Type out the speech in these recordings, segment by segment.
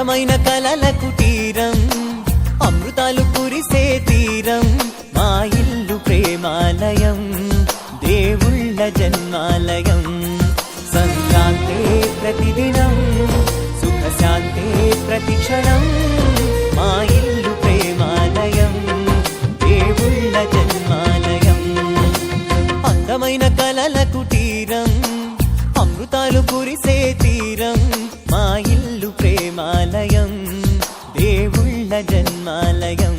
అందమైన కలల కుటీరం అమృతాలు కురిసే తీరం మా ఇల్లు ప్రేమాలయం దేవుళ్ళ జన్మాలయం సంక్రాంతే ప్రతిదినం సుఖశాంతే ప్రతిక్షణం మా ఇల్లు ప్రేమాలయం దేవుళ్ళ జన్మాలయం అందమైన కలల కుటీరం అమృతాలు కురిసే తీరం మా ఇల్లు ప్రేమాలయం దేవుళ్ళ జన్మాలయం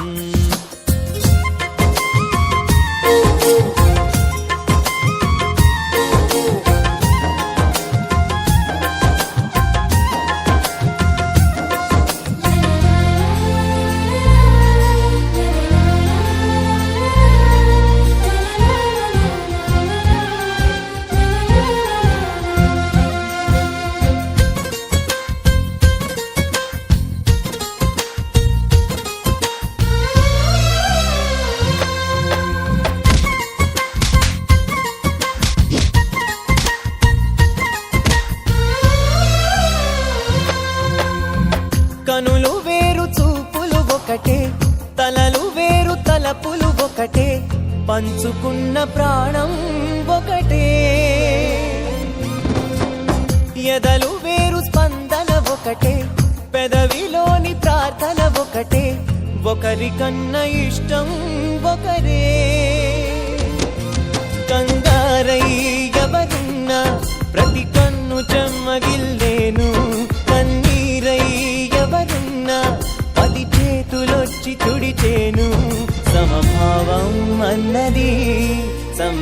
కనులు వేరు చూపులు ఒకటే తలలు వేరు తలపులు ఒకటే పంచుకున్న ప్రాణం ఒకటే ఎదలు వేరు స్పందన ఒకటే పెదవిలోని ప్రార్థన ఒకటే ఒకరికన్నా ఇష్టం ఒకరే కంగారై ఎవరున్నా ప్రతి కన్ను చెమ్మగిల్లేను కన్నీరై ఎవరున్నా పది చేతులొచ్చి తుడిచేను సమభావం అన్నది